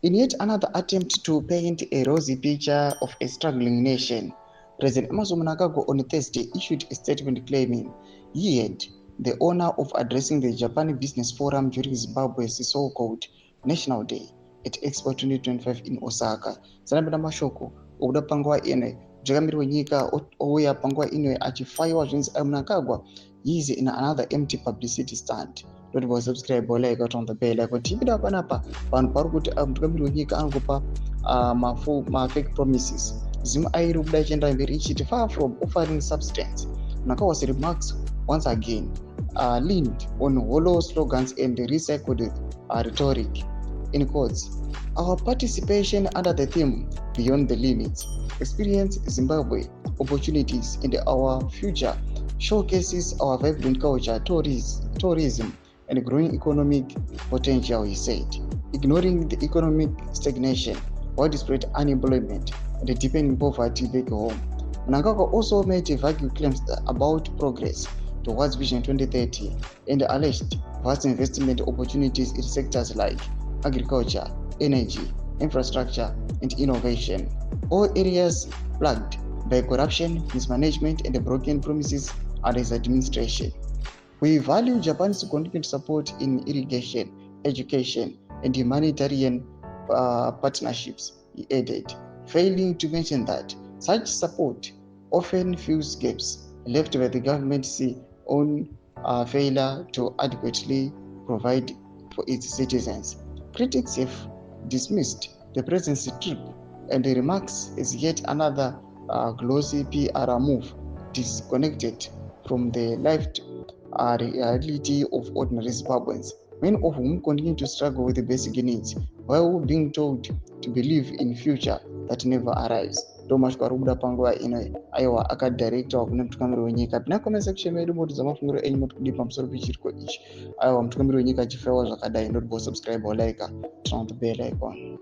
In yet another attempt to paint a rosy picture of a struggling nation, President Mnangagwa on Thursday issued a statement claiming he had the honor of addressing the Japan Business Forum during Zimbabwe's so-called National Day at Expo 2025 in Osaka. Sanambira mashoko okuda panguva ino mutungamiri wenyika ouya panguva ino achifaiwa zvinzi Mnangagwa he is in another empty publicity stunt. Don't subscribe or like on the bell icon. Tipida panapa vanhu pari kuti mutungamiri wenyika anokupa fake promises. Zim airi kubuda ichienda mberi ichiti far from offering substance. Mnangagwa's remarks once again leaned on hollow slogans and recycled rhetoric. In quotes, our participation under the theme Beyond the Limits, Experience Zimbabwe Opportunities and Our Future showcases our vibrant culture, tourism, and growing economic potential, he said. Ignoring the economic stagnation, widespread unemployment, and the deepening poverty back home. Mnangagwa also made vague claims about progress towards Vision 2030 and alleged vast investment opportunities in sectors like agriculture, energy, infrastructure, and innovation, all areas plagued by corruption, mismanagement, and broken promises under his administration. We value Japan's continued support in irrigation, education, and humanitarian partnerships, he added, failing to mention that such support often fills gaps left by the government's own failure to adequately provide for its citizens. Critics have dismissed the president's trip and the remarks as yet another glossy PR move disconnected from the lived reality of ordinary Zimbabweans, many of whom continue to struggle with the basic needs while being told to believe in future that never arrives. Thomas Karubuda panguva ino aiwa akadirector wakune mutungamiri wenyika. Pina comment section medu motudza mafungiro enyu motikudipa pamusoro pechiriko ichi. Aiwa mutungamiri wenyika achifaiwa zvakadai. Don't go subscribe or like, turn on the bell icon.